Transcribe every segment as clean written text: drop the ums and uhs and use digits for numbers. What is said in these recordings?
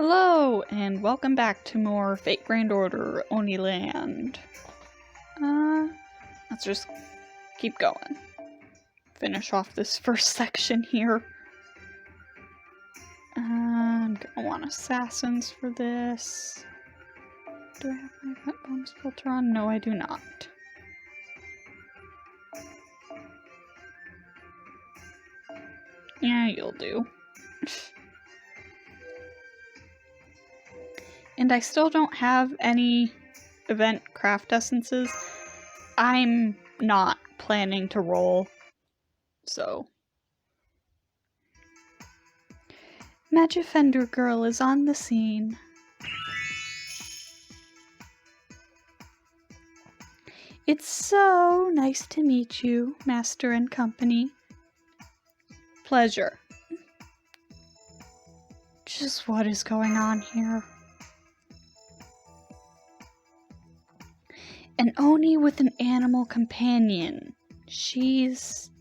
Hello, and welcome back to more Fate Grand Order Oniland. Let's just keep going. Finish off this first section here. I'm gonna want assassins for this. Do I have my event bonus filter on? No, I do not. Yeah, you'll do. And I still don't have any event craft essences. I'm not planning to roll, so. Magifender Girl is on the scene. It's so nice to meet you, Master and Company. Pleasure. Just what is going on here? An Oni with an animal companion. She's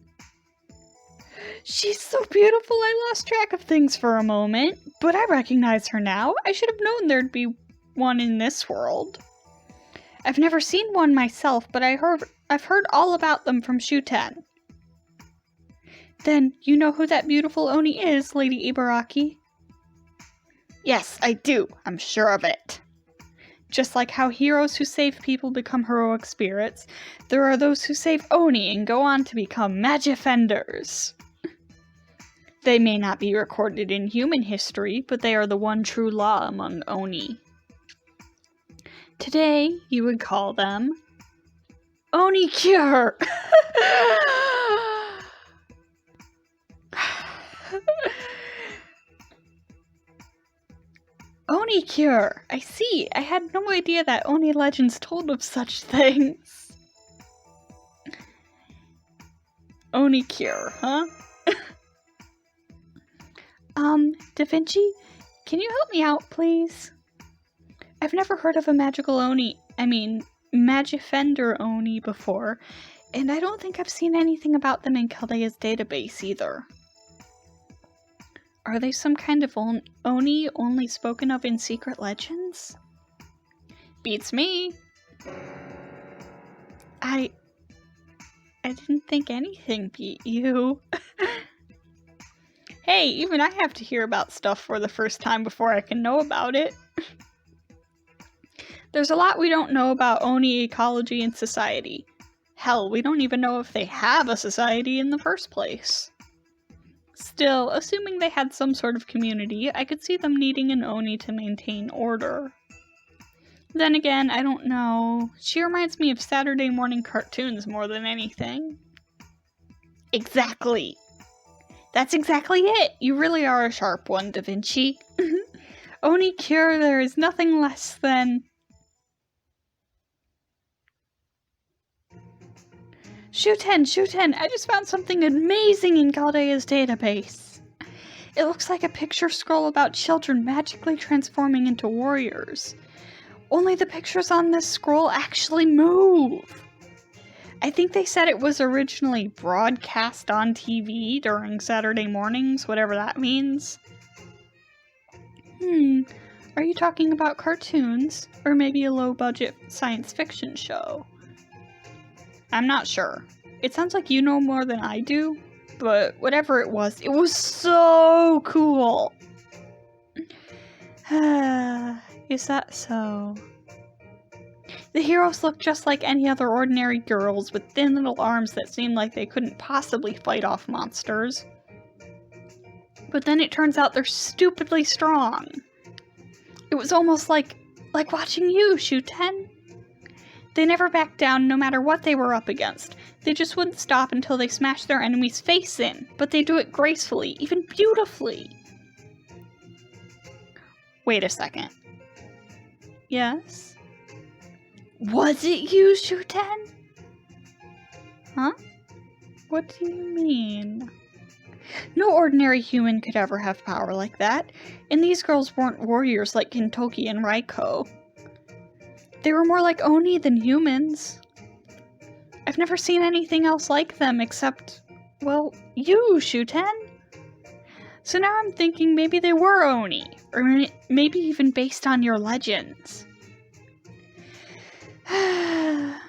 so beautiful I lost track of things for a moment, but I recognize her now. I should have known there'd be one in this world. I've never seen one myself, but I've heard all about them from Shuten. Then you know who that beautiful Oni is, Lady Ibaraki? Yes, I do. I'm sure of it. Just like how heroes who save people become heroic spirits, there are those who save Oni and go on to become Magifenders. They may not be recorded in human history, but they are the one true law among Oni. Today, you would call them Oni Cure! Oni Cure! I see! I had no idea that Oni legends told of such things. Oni Cure, huh? Da Vinci, can you help me out, please? I've never heard of a Magifender Oni before, and I don't think I've seen anything about them in Caldea's database either. Are they some kind of Oni only spoken of in secret legends? Beats me. I didn't think anything beat you. Hey, even I have to hear about stuff for the first time before I can know about it. There's a lot we don't know about Oni ecology and society. Hell, we don't even know if they have a society in the first place. Still, assuming they had some sort of community, I could see them needing an Oni to maintain order. Then again, I don't know. She reminds me of Saturday morning cartoons more than anything. Exactly! That's exactly it! You really are a sharp one, Da Vinci. Oni Cure, there is nothing less than... Shuten! I just found something amazing in Caldea's database. It looks like a picture scroll about children magically transforming into warriors. Only the pictures on this scroll actually move. I think they said it was originally broadcast on TV during Saturday mornings, whatever that means. Are you talking about cartoons? Or maybe a low-budget science fiction show? I'm not sure. It sounds like you know more than I do, but whatever it was so cool! Is that so? The heroes look just like any other ordinary girls with thin little arms that seem like they couldn't possibly fight off monsters. But then it turns out they're stupidly strong. It was almost like watching you, Shuten. They never backed down no matter what they were up against. They just wouldn't stop until they smashed their enemy's face in, but they do it gracefully, even beautifully. Wait a second. Yes? Was it you, Shuten? Huh? What do you mean? No ordinary human could ever have power like that, and these girls weren't warriors like Kintoki and Raiko. They were more like Oni than humans. I've never seen anything else like them except, well, you, Shuten. So now I'm thinking maybe they were Oni, or maybe even based on your legends.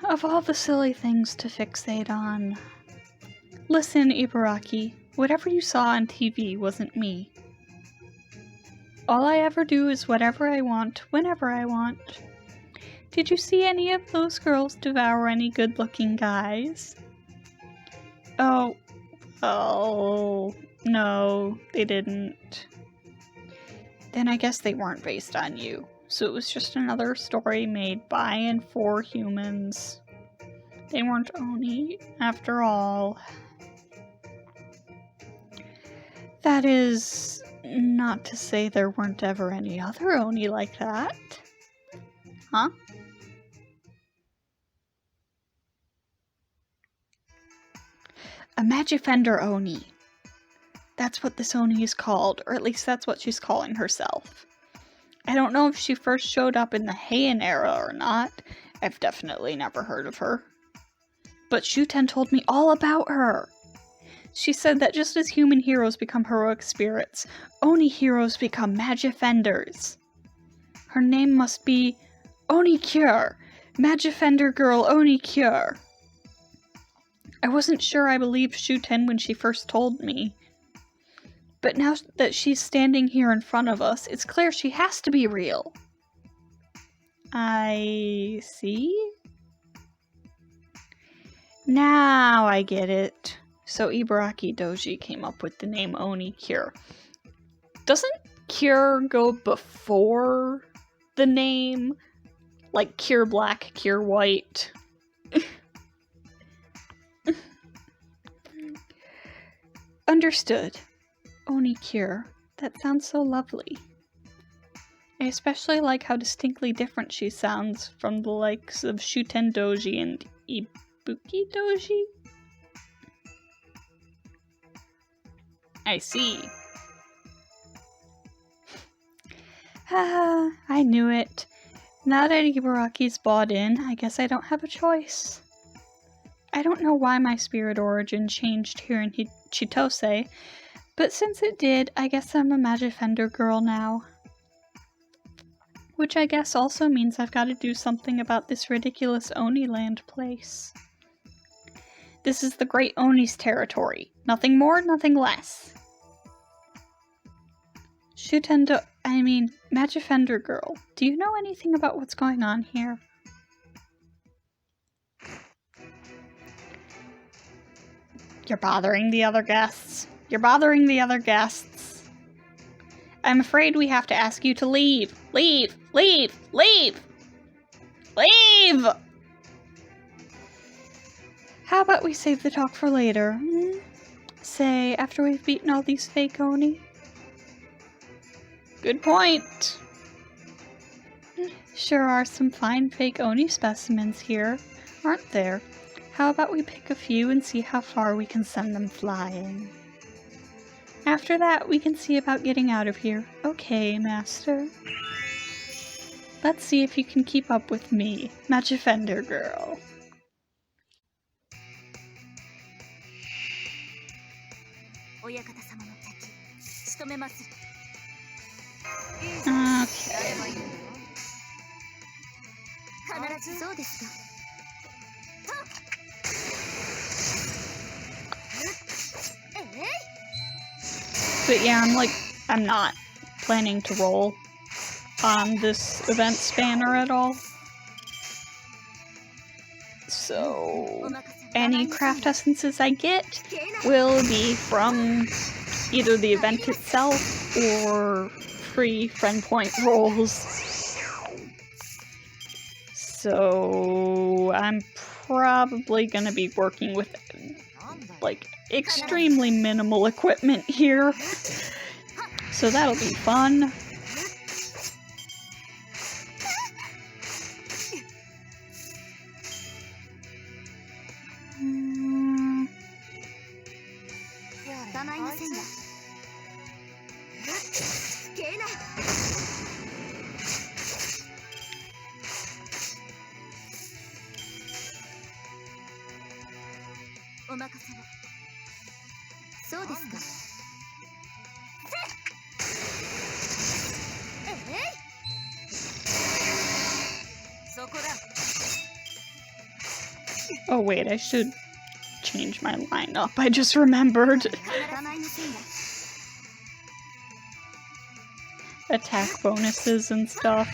Of all the silly things to fixate on. Listen, Ibaraki, whatever you saw on TV wasn't me. All I ever do is whatever I want, whenever I want. Did you see any of those girls devour any good-looking guys? Oh, no, they didn't. Then I guess they weren't based on you. So it was just another story made by and for humans. They weren't Oni, after all. That is not to say there weren't ever any other Oni like that. Huh? A Magifender Oni. That's what this Oni is called, or at least that's what she's calling herself. I don't know if she first showed up in the Heian era or not. I've definitely never heard of her. But Shuten told me all about her. She said that just as human heroes become heroic spirits, Oni heroes become Magifenders. Her name must be Oni Cure, Magifender Girl Oni Cure. I wasn't sure I believed Shuten when she first told me. But now that she's standing here in front of us, it's clear she has to be real. I see? Now I get it. So Ibaraki Doji came up with the name Oni Cure. Doesn't Cure go before the name? Like Cure Black, Cure White? Understood. Oni Cure. That sounds so lovely. I especially like how distinctly different she sounds from the likes of Shuten Doji and Ibuki Doji? I see. I knew it. Now that Ibaraki's bought in, I guess I don't have a choice. I don't know why my spirit origin changed here in Chitose, but since it did, I guess I'm a Magifender girl now. Which I guess also means I've got to do something about this ridiculous Oniland place. This is the Great Oni's territory. Nothing more, nothing less. Magifender girl, do you know anything about what's going on here? You're bothering the other guests. You're bothering the other guests. I'm afraid we have to ask you to leave. Leave! Leave! Leave! Leave! How about we save the talk for later? Say, after we've beaten all these fake Oni? Good point. Sure are some fine fake Oni specimens here, aren't there? How about we pick a few and see how far we can send them flying? After that, we can see about getting out of here. Okay, Master. Let's see if you can keep up with me, Magifender girl. Okay. But yeah, I'm not planning to roll on this event spanner at all. So any craft essences I get will be from either the event itself or free friend point rolls. So I'm probably gonna be working with extremely minimal equipment here. So that'll be fun. Oh wait, I should change my lineup. I just remembered. Attack bonuses and stuff.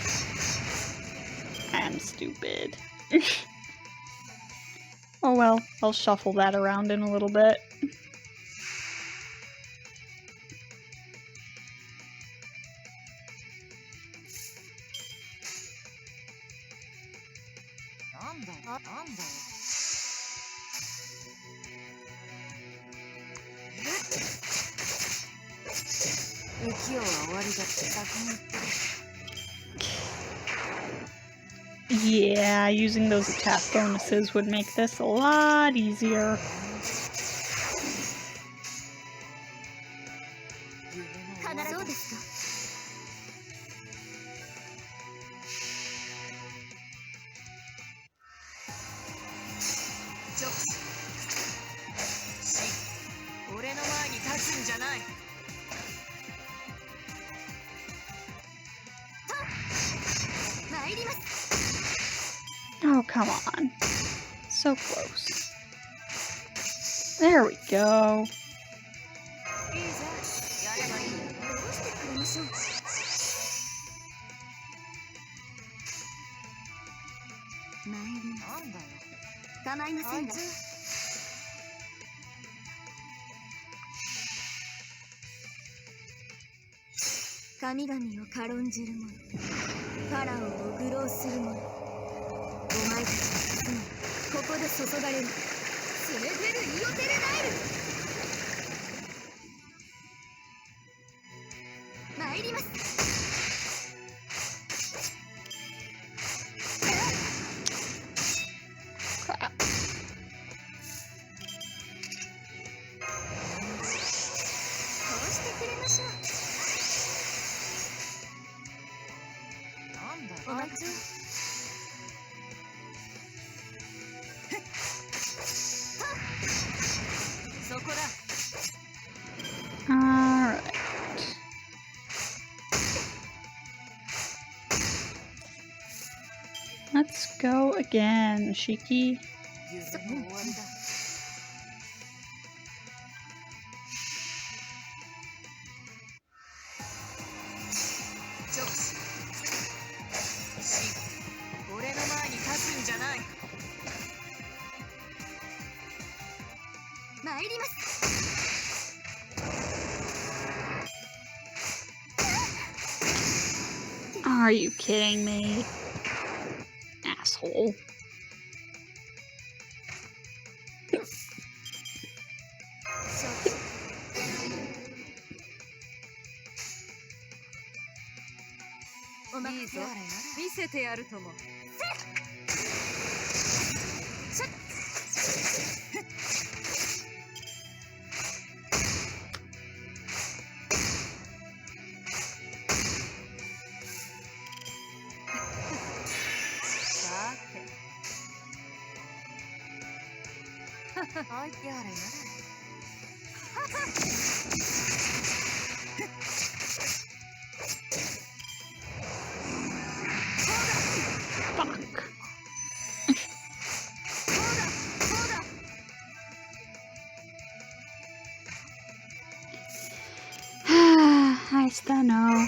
I'm stupid. Oh well, I'll shuffle that around in a little bit. Yeah, using those attack bonuses would make this a lot easier. Oh, come on. So close. There we go. Crap. Alright. Let's go again, Shiki. Are you kidding me? Asshole. Fuck. I still know.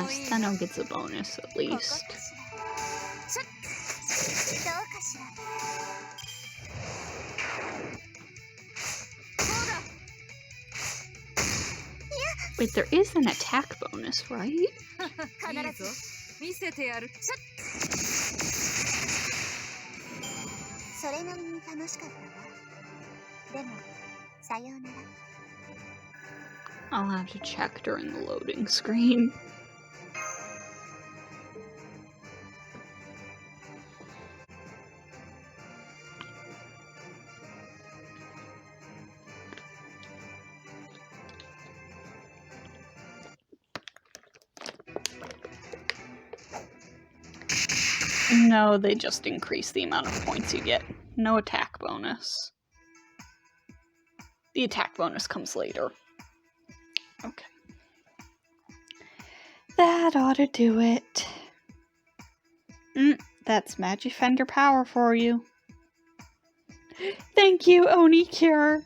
Steno gets a bonus at least. Wait, there is an attack bonus, right? I'll have to check during the loading screen. No, they just increase the amount of points you get. No attack bonus. The attack bonus comes later. Okay. That ought to do it. That's Magifender power for you. Thank you, Oni Cure.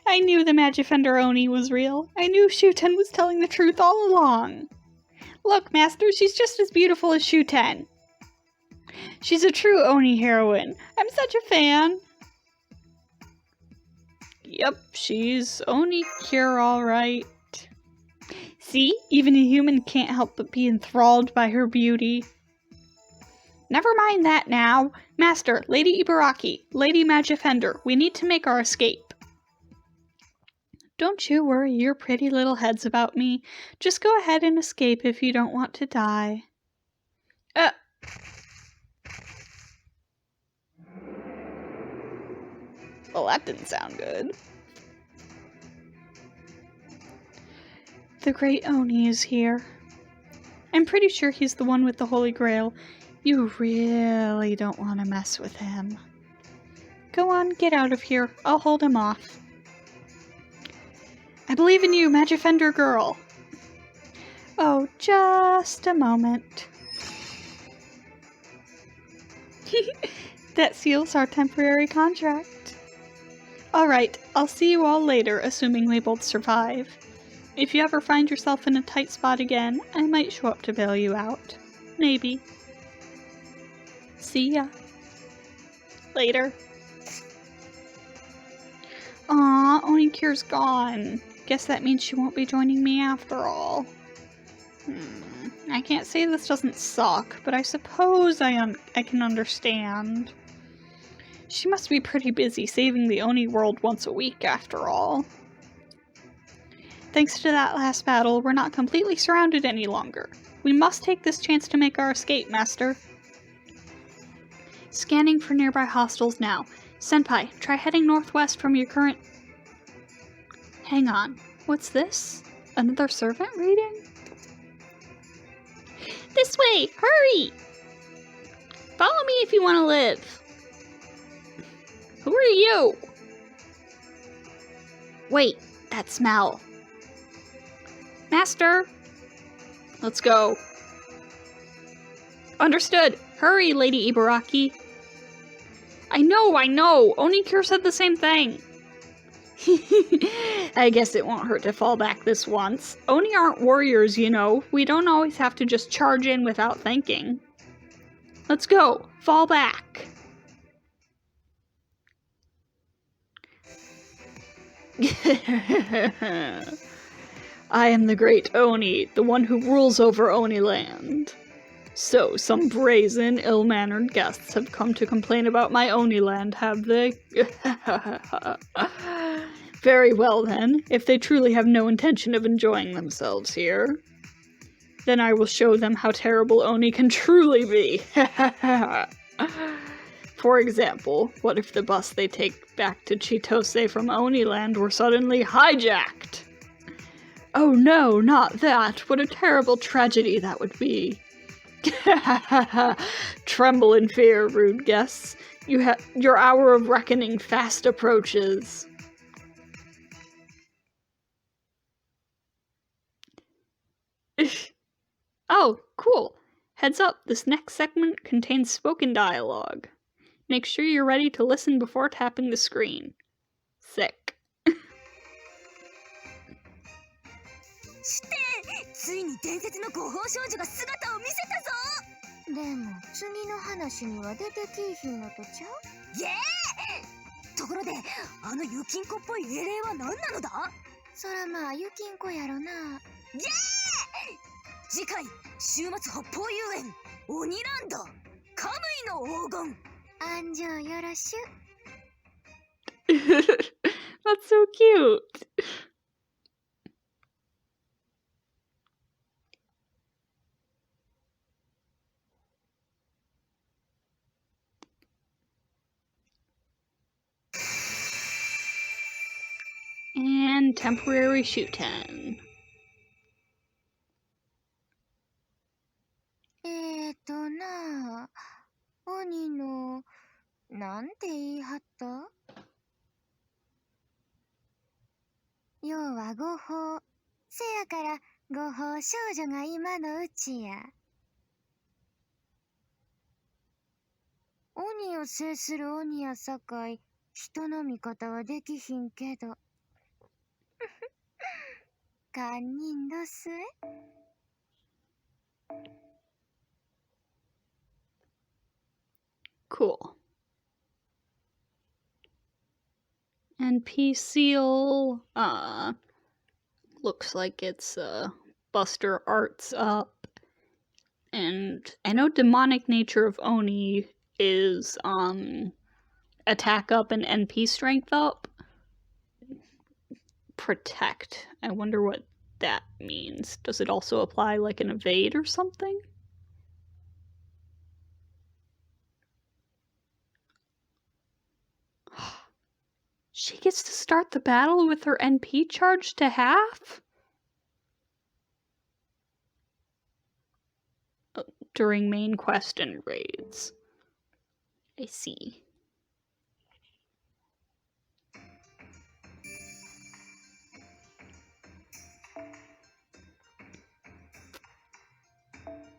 I knew the Magifender Oni was real. I knew Shuten was telling the truth all along. Look, Master, she's just as beautiful as Shuten. She's a true Oni heroine. I'm such a fan. Yep, she's Oni Cure all right. See, even a human can't help but be enthralled by her beauty. Never mind that now. Master, Lady Ibaraki, Lady Magifender, we need to make our escape. Don't you worry your pretty little heads about me. Just go ahead and escape if you don't want to die. Well, that didn't sound good. The Great Oni is here. I'm pretty sure he's the one with the Holy Grail. You really don't want to mess with him. Go on, get out of here. I'll hold him off. I believe in you, Magifender girl. Oh, just a moment. That seals our temporary contract. Alright, I'll see you all later, assuming we both survive. If you ever find yourself in a tight spot again, I might show up to bail you out. Maybe. See ya. Later. Aw, Onicure's gone. Guess that means she won't be joining me after all. I can't say this doesn't suck, but I suppose I can understand. She must be pretty busy saving the Oni world once a week after all. Thanks to that last battle, we're not completely surrounded any longer. We must take this chance to make our escape, Master. Scanning for nearby hostiles now. Senpai, try heading northwest from your current... Hang on. What's this? Another servant reading? This way! Hurry! Follow me if you want to live. Who are you? Wait, that smell. Master! Let's go. Understood. Hurry, Lady Ibaraki. I know! Onicure said the same thing. I guess it won't hurt to fall back this once. Oni aren't warriors, you know. We don't always have to just charge in without thinking. Let's go. Fall back. I am the great Oni, the one who rules over Oniland. So, some brazen, ill-mannered guests have come to complain about my Oniland, have they? Very well then, if they truly have no intention of enjoying themselves here. Then I will show them how terrible Oni can truly be. For example, what if the bus they take back to Chitose from Oniland were suddenly hijacked? Oh no, not that! What a terrible tragedy that would be. Tremble in fear, rude guests. Your hour of reckoning fast approaches. Oh, cool. Heads up, this next segment contains spoken dialogue. Make sure you're ready to listen before tapping the screen. Sick. ついに伝説の五宝少女が姿を見せたぞ。でも次の話には出てきひんのとちゃう？イエーイ！ところであのユキンコっぽい英霊は何なのだ？そらまあユキンコやろな。イエーイ！次回週末北方遊園オニランドカムイの黄金安城よろしゅ。That's so cute. And temporary Shuten. なあ、鬼のなんて言いはった？要は合法。せやからご法少女が今のうちや。鬼を制する鬼やさかい、人の味方はできひんけど。堪忍どすえ。Cool. NP seal, looks like it's, Buster Arts up. And I know demonic nature of Oni is, attack up and NP strength up. Protect. I wonder what that means. Does it also apply like an evade or something? She gets to start the battle with her NP charged to half? During main quest and raids. I see.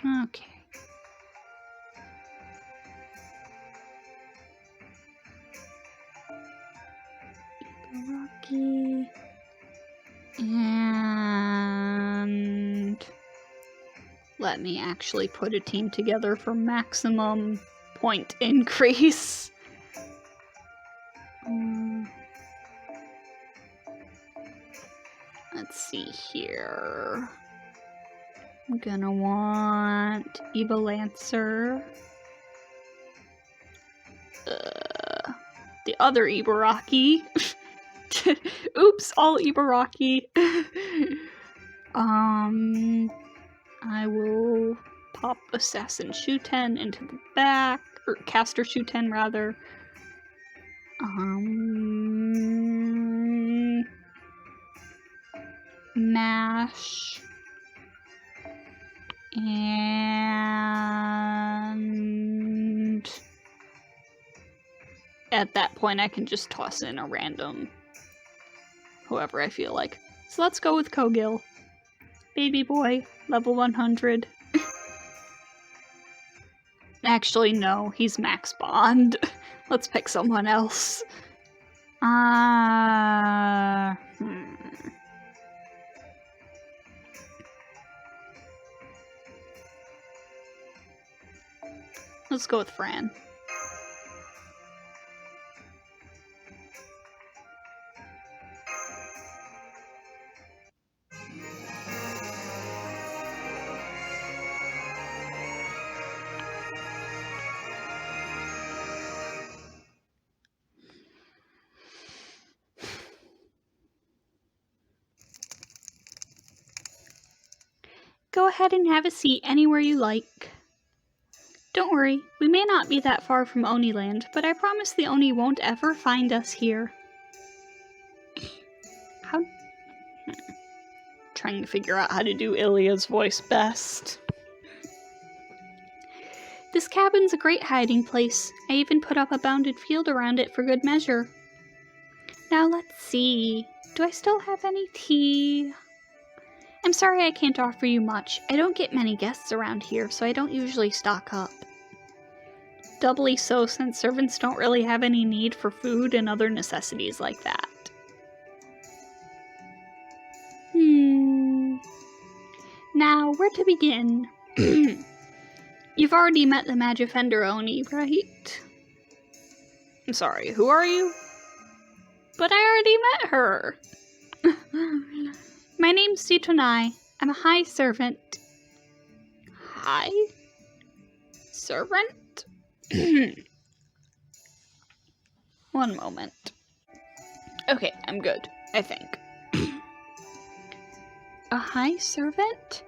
Okay. Rocky. And let me actually put a team together for maximum point increase. Let's see here. I'm gonna want Eva Lancer. The other Ibaraki. Oops, all Ibaraki. I will pop Assassin Shuten into the back, or Caster Shuten rather. Mash. And at that point I can just toss in a random whoever I feel like. So let's go with Kogil. Baby boy, level 100. Actually, no, he's Max Bond. Let's pick someone else. Let's go with Fran. Go ahead and have a seat anywhere you like. Don't worry, we may not be that far from Oniland, but I promise the Oni won't ever find us here. Trying to figure out how to do Ilya's voice best. This cabin's a great hiding place. I even put up a bounded field around it for good measure. Now let's see. Do I still have any tea? I'm sorry I can't offer you much. I don't get many guests around here, so I don't usually stock up. Doubly so since servants don't really have any need for food and other necessities like that. Now, where to begin? You've already met the Magifender Oni, right? I'm sorry, who are you? But I already met her! My name's Sitonai. I'm a high servant. High? Servant? One moment. Okay, I'm good, I think. A high servant?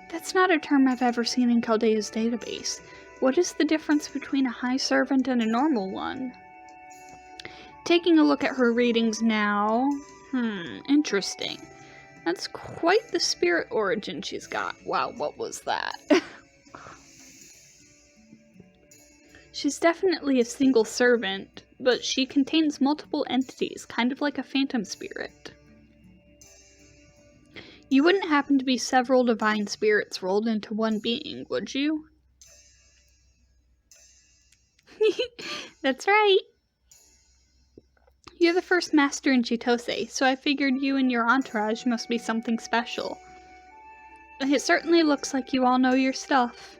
That's not a term I've ever seen in Chaldea's database. What is the difference between a high servant and a normal one? Taking a look at her readings now. Interesting. That's quite the spirit origin she's got. Wow, what was that? She's definitely a single servant, but she contains multiple entities, kind of like a phantom spirit. You wouldn't happen to be several divine spirits rolled into one being, would you? That's right. You're the first master in Chitose, so I figured you and your entourage must be something special. And it certainly looks like you all know your stuff.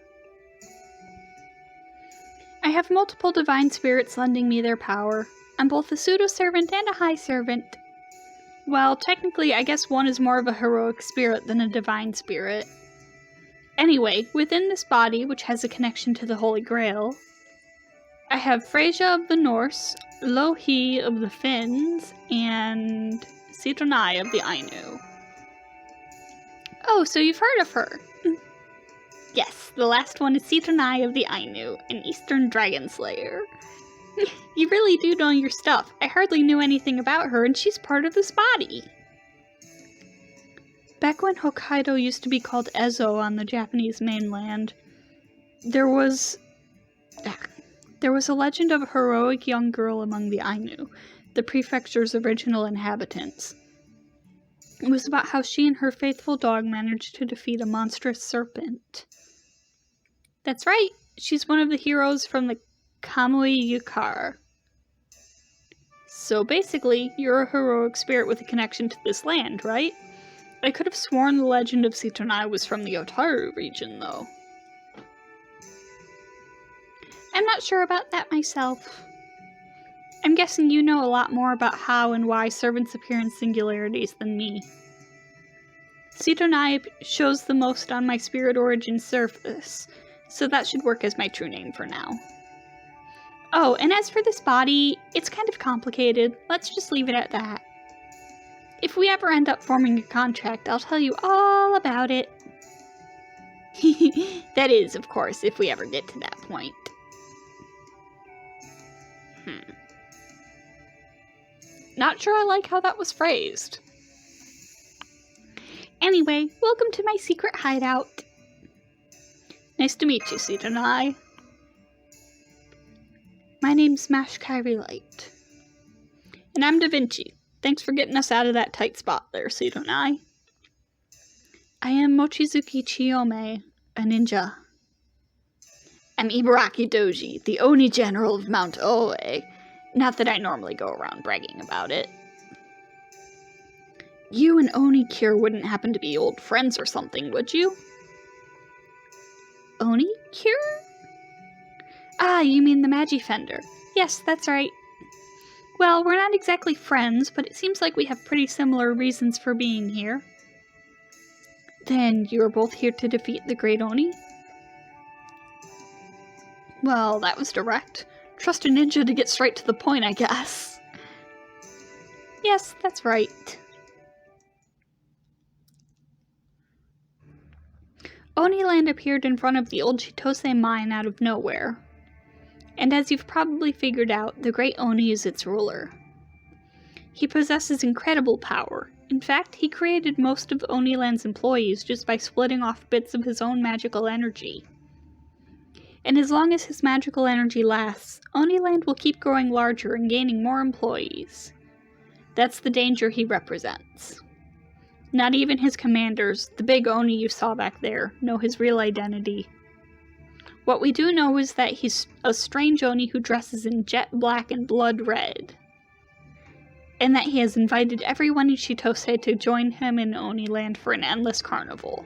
I have multiple divine spirits lending me their power. I'm both a pseudo-servant and a high servant. Well, technically, I guess one is more of a heroic spirit than a divine spirit. Anyway, within this body, which has a connection to the Holy Grail, I have Freyja of the Norse, Lohi of the Finns, and Sitonai of the Ainu. Oh, so you've heard of her. Yes, the last one is Sitonai of the Ainu, an Eastern Dragon Slayer. You really do know your stuff. I hardly knew anything about her, and she's part of this body. Back when Hokkaido used to be called Ezo on the Japanese mainland, there was a legend of a heroic young girl among the Ainu, the prefecture's original inhabitants. It was about how she and her faithful dog managed to defeat a monstrous serpent. That's right, she's one of the heroes from the Kamui Yukar. So basically, you're a heroic spirit with a connection to this land, right? I could have sworn the legend of Sitonai was from the Otaru region, though. I'm not sure about that myself. I'm guessing you know a lot more about how and why servants appear in singularities than me. Sitonai shows the most on my spirit origin surface, so that should work as my true name for now. Oh, and as for this body, it's kind of complicated. Let's just leave it at that. If we ever end up forming a contract, I'll tell you all about it. That is, of course, if we ever get to that point. Not sure I like how that was phrased. Anyway, welcome to my secret hideout. Nice to meet you, Sitonai. My name's Mash Kyrie Light. And I'm Da Vinci. Thanks for getting us out of that tight spot there, Sitonai. I am Mochizuki Chiyome, a ninja. I'm Ibaraki Doji, the Oni General of Mount Oe. Not that I normally go around bragging about it. You and Oni Cure wouldn't happen to be old friends or something, would you? Oni Cure? Ah, you mean the Magifender. Yes, that's right. Well, we're not exactly friends, but it seems like we have pretty similar reasons for being here. Then you are both here to defeat the Great Oni? Well, that was direct. Trust a ninja to get straight to the point, I guess. Yes, that's right. Oniland appeared in front of the old Chitose mine out of nowhere. And as you've probably figured out, the Great Oni is its ruler. He possesses incredible power. In fact, he created most of Oniland's employees just by splitting off bits of his own magical energy. And as long as his magical energy lasts, Oniland will keep growing larger and gaining more employees. That's the danger he represents. Not even his commanders, the big Oni you saw back there, know his real identity. What we do know is that he's a strange Oni who dresses in jet black and blood red. And that he has invited everyone in Chitose to join him in Oniland for an endless carnival.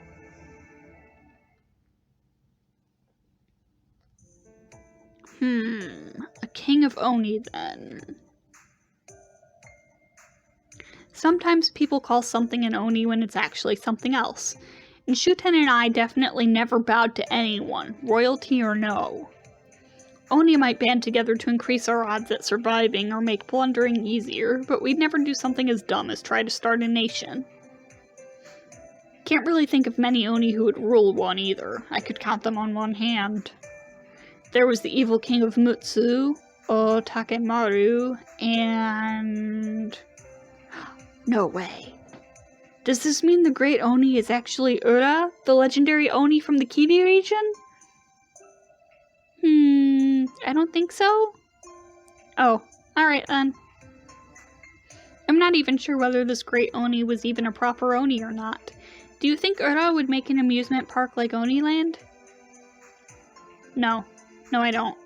A king of Oni then. Sometimes people call something an Oni when it's actually something else. And Shuten and I definitely never bowed to anyone, royalty or no. Oni might band together to increase our odds at surviving or make plundering easier, but we'd never do something as dumb as try to start a nation. Can't really think of many Oni who would rule one either. I could count them on one hand. There was the evil king of Mutsu, Takemaru, and... No way. Does this mean the Great Oni is actually Ura, the legendary Oni from the Kibi region? I don't think so. Oh, alright then. I'm not even sure whether this Great Oni was even a proper Oni or not. Do you think Ura would make an amusement park like Oniland? No. No, I don't.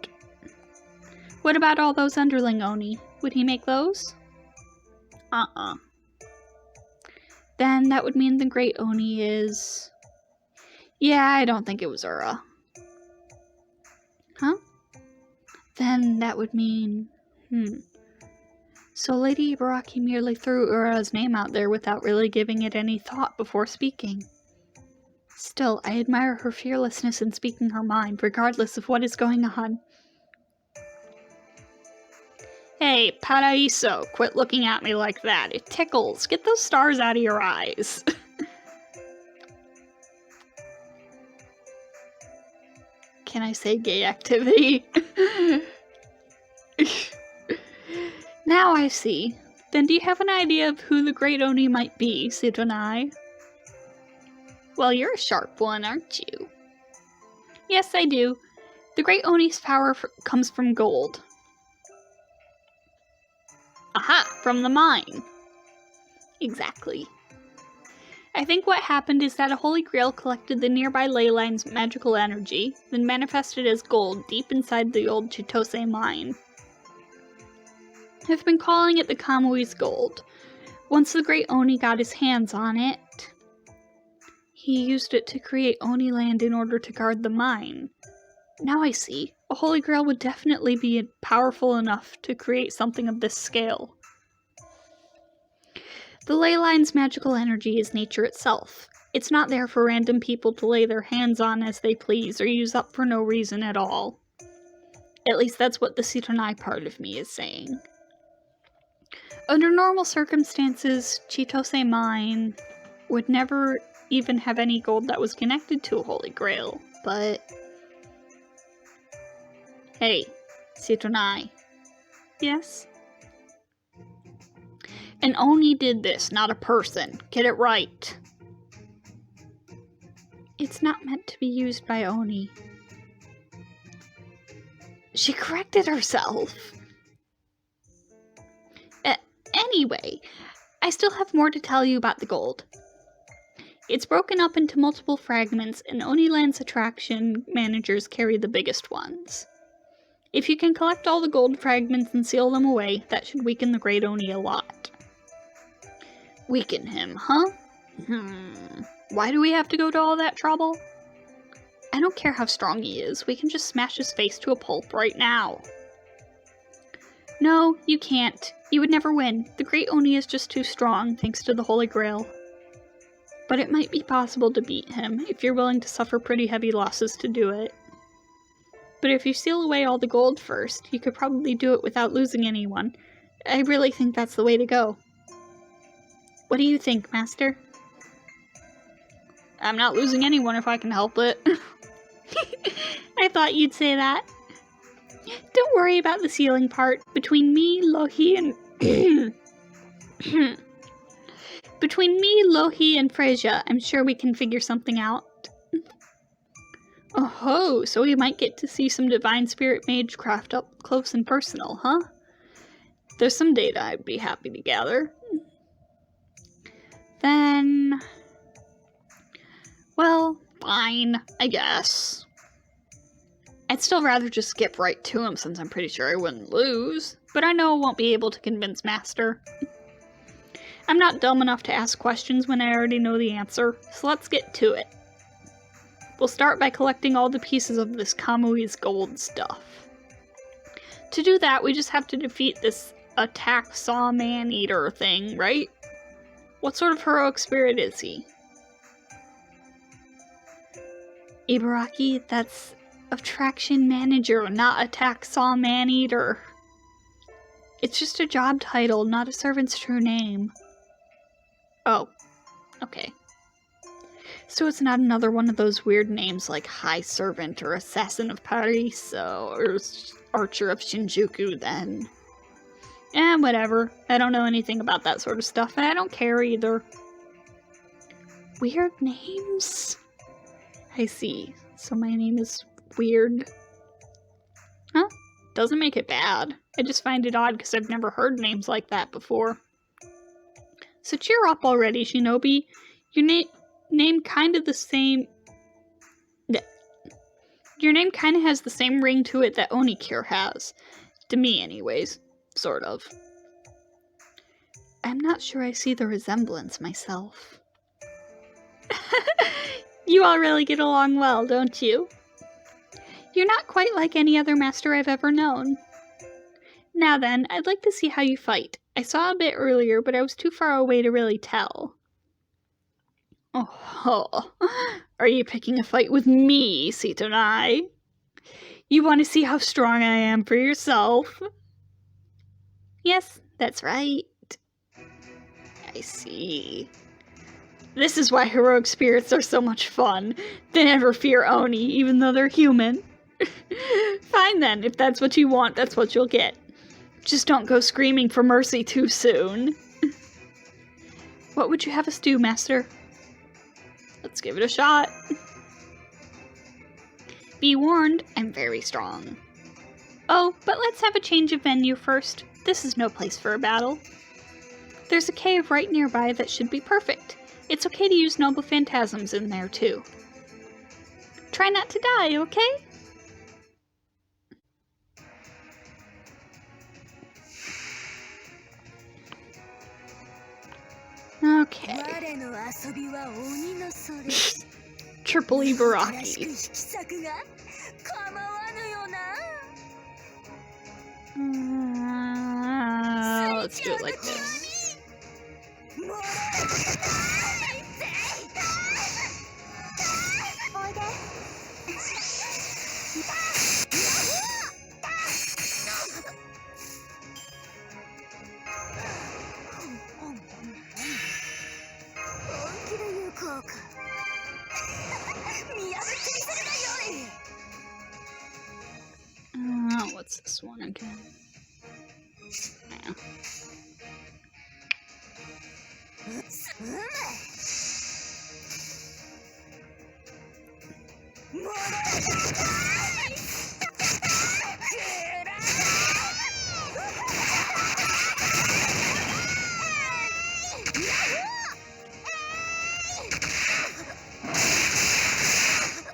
What about all those underling Oni? Would he make those? Then that would mean the Great Oni is... Yeah, I don't think it was Ura. Huh? Then that would mean... So Lady Ibaraki merely threw Ura's name out there without really giving it any thought before speaking. Still, I admire her fearlessness in speaking her mind, regardless of what is going on. Hey, Paraiso, quit looking at me like that. It tickles. Get those stars out of your eyes. Can I say gay activity? Now I see. Then do you have an idea of who the Great Oni might be, Sidonai? Well, you're a sharp one, aren't you? Yes, I do. The Great Oni's power comes from gold. Aha! From the mine! Exactly. I think what happened is that a Holy Grail collected the nearby ley line's magical energy, then manifested as gold deep inside the old Chitose mine. I've been calling it the Kamui's gold. Once the Great Oni got his hands on it, he used it to create Oniland in order to guard the mine. Now I see. A Holy Grail would definitely be powerful enough to create something of this scale. The ley line's magical energy is nature itself. It's not there for random people to lay their hands on as they please or use up for no reason at all. At least that's what the Sidonai part of me is saying. Under normal circumstances, Chitose Mine would never even have any gold that was connected to a Holy Grail, but... Hey, Sidonai. Yes? An Oni did this, not a person. Get it right. It's not meant to be used by Oni. She corrected herself. Anyway, I still have more to tell you about the gold. It's broken up into multiple fragments, and Oniland's attraction managers carry the biggest ones. If you can collect all the gold fragments and seal them away, that should weaken the Great Oni a lot. Weaken him, huh? Why do we have to go to all that trouble? I don't care how strong he is, we can just smash his face to a pulp right now. No, you can't. You would never win. The Great Oni is just too strong, thanks to the Holy Grail. But it might be possible to beat him, if you're willing to suffer pretty heavy losses to do it. But if you seal away all the gold first, you could probably do it without losing anyone. I really think that's the way to go. What do you think, Master? I'm not losing anyone if I can help it. I thought you'd say that. Don't worry about the sealing part. Between me, Lohi, and... Between me, Lohi, and Freyja, I'm sure we can figure something out. Oh-ho, so we might get to see some Divine Spirit Magecraft up close and personal, huh? There's some data I'd be happy to gather. Then... Well, fine, I guess. I'd still rather just skip right to him since I'm pretty sure I wouldn't lose, but I know I won't be able to convince Master. I'm not dumb enough to ask questions when I already know the answer, so let's get to it. We'll start by collecting all the pieces of this Kamui's gold stuff. To do that, we just have to defeat this attack saw man-eater thing, right? What sort of heroic spirit is he? Ibaraki, that's attraction manager, not attack saw man-eater. It's just a job title, not a servant's true name. Oh, okay. So it's not another one of those weird names like High Servant or Assassin of Paraiso or Archer of Shinjuku then. Whatever. I don't know anything about that sort of stuff, and I don't care either. Weird names? I see. So my name is weird. Huh? Doesn't make it bad. I just find it odd because I've never heard names like that before. So cheer up already, Shinobi. name kind of the same... Your name kind of has the same ring to it that Onicure has. To me, anyways. Sort of. I'm not sure I see the resemblance myself. You all really get along well, don't you? You're not quite like any other master I've ever known. Now then, I'd like to see how you fight. I saw a bit earlier, but I was too far away to really tell. Oh, are you picking a fight with me, Sitonai? You want to see how strong I am for yourself? Yes, that's right. I see. This is why heroic spirits are so much fun. They never fear Oni, even though they're human. Fine then, if that's what you want, that's what you'll get. Just don't go screaming for mercy too soon. What would you have us do, Master? Let's give it a shot. Be warned, I'm very strong. Oh, but let's have a change of venue first. This is no place for a battle. There's a cave right nearby that should be perfect. It's okay to use noble phantasms in there, too. Try not to die, okay? Okay. Triple Ibaraki. Let's do it like this. What's this one again? Yeah.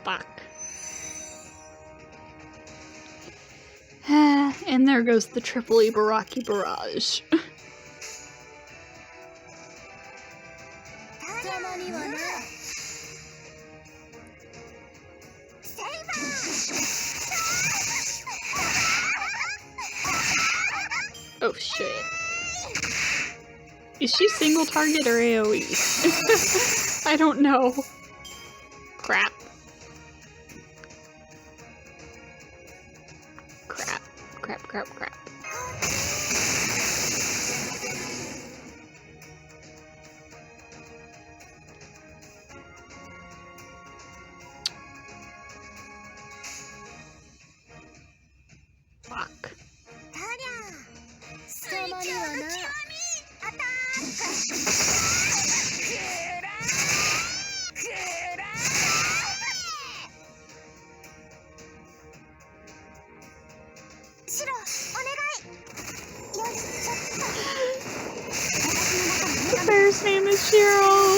Fuck. And there goes the triple Ibaraki barrage. Oh shit. Is she single target or AoE? I don't know. Crap. Crap. Fuck. The bear's name is Shiro.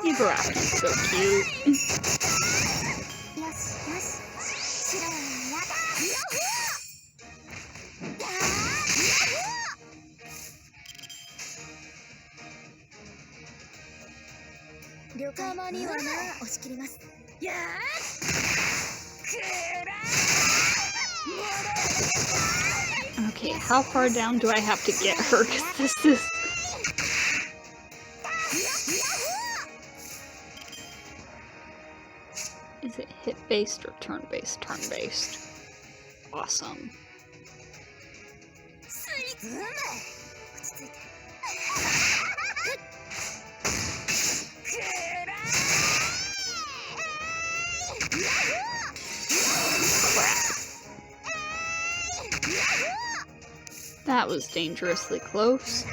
Ibaraki's so cute. Okay, how far down do I have to get her? Because this is... Is it hit-based or turn-based? Turn-based. Awesome. That was dangerously close.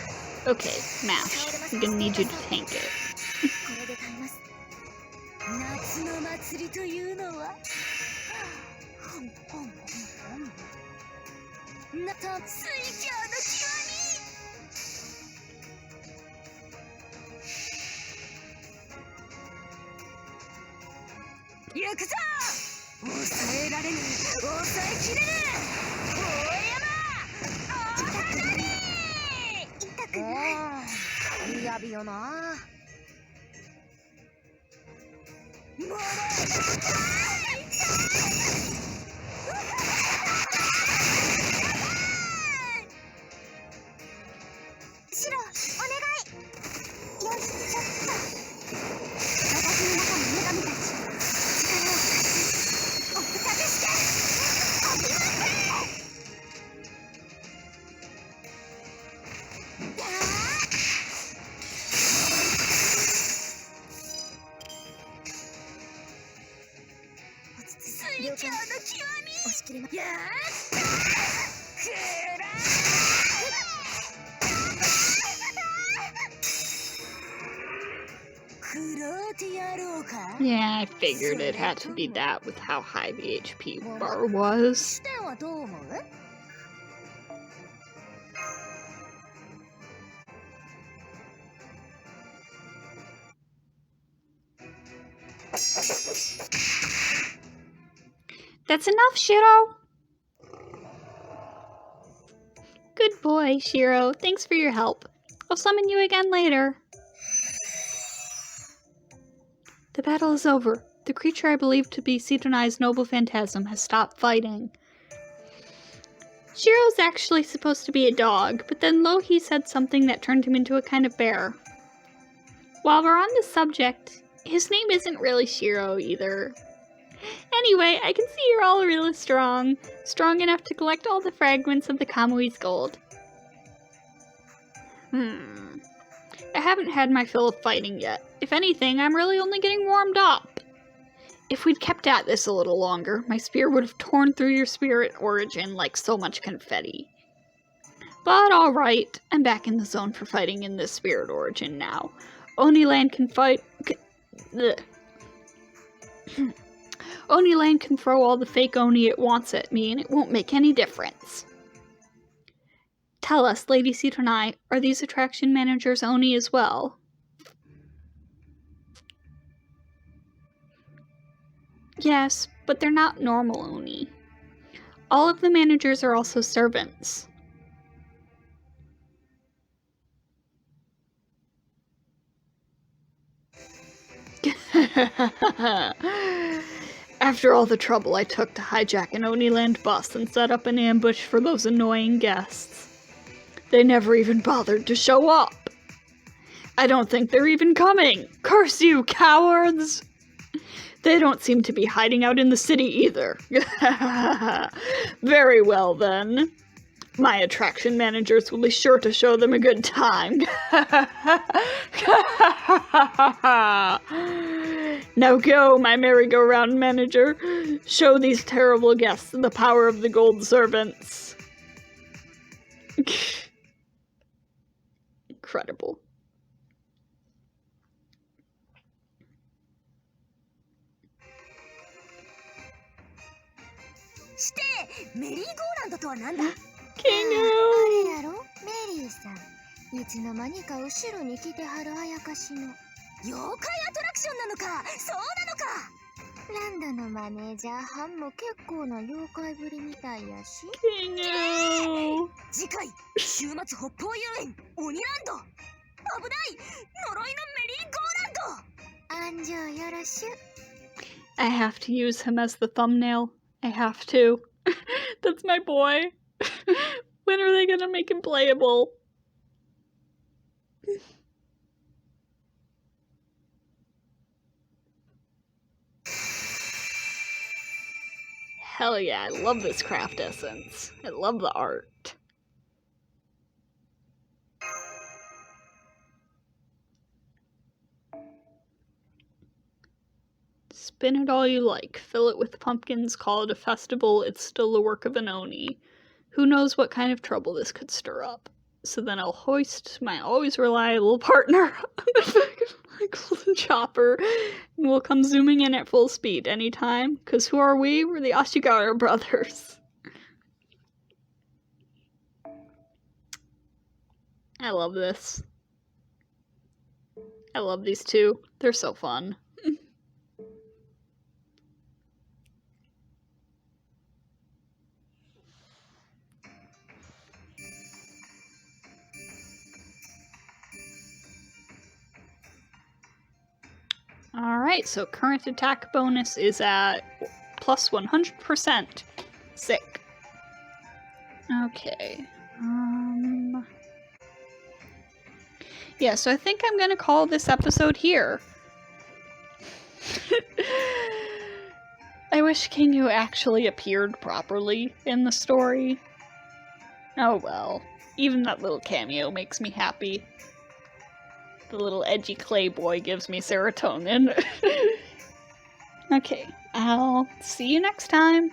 Okay, Mash. I'm gonna need you to tank it. Yeah, I figured it had to be that with how high the HP bar was. That's enough, Shiro! Good boy, Shiro. Thanks for your help. I'll summon you again later. The battle is over. The creature I believe to be Sidonai's noble phantasm has stopped fighting. Shiro's actually supposed to be a dog, but then Lohi said something that turned him into a kind of bear. While we're on the subject, his name isn't really Shiro either. Anyway, I can see you're all really strong. Strong enough to collect all the fragments of the Kamui's gold. I haven't had my fill of fighting yet. If anything, I'm really only getting warmed up. If we'd kept at this a little longer, my spear would have torn through your spirit origin like so much confetti. But alright, I'm back in the zone for fighting in this spirit origin now. Oniland can fight... Oniland can throw all the fake Oni it wants at me and it won't make any difference. Tell us, Lady Sidonai, are these attraction managers Oni as well? Yes, but they're not normal Oni. All of the managers are also servants. After all the trouble I took to hijack an Oniland bus and set up an ambush for those annoying guests, they never even bothered to show up. I don't think they're even coming. Curse you, cowards! They don't seem to be hiding out in the city either. Very well then. My attraction managers will be sure to show them a good time. Now go, my merry-go-round manager. Show these terrible guests the power of the gold servants. Incredible. Kingu! いつの間にか後ろに来てはるあやかしの妖怪アトラクションなのかそうなのかランドのマネージャーハンも結構な妖怪ぶりみたいやし Kingu! 次回週末北方遊園オニランド危ない呪いのメリーゴーランド安城よろしゅ I have to use him as the thumbnail. I have to. That's my boy. When are they gonna make him playable? Hell yeah, I love this craft essence. I love the art. Spin it all you like. Fill it with pumpkins, call it a festival, it's still the work of an Oni. Who knows what kind of trouble this could stir up. So then I'll hoist my always reliable partner on the back of my golden chopper, and we'll come zooming in at full speed anytime, because who are we? We're the Ashigara brothers. I love this. I love these two. They're so fun. Alright, so current attack bonus is at plus 100%. Sick. Okay. Yeah, so I think I'm gonna call this episode here. I wish Kingu actually appeared properly in the story. Oh well. Even that little cameo makes me happy. The little edgy clay boy gives me serotonin. Okay, I'll see you next time.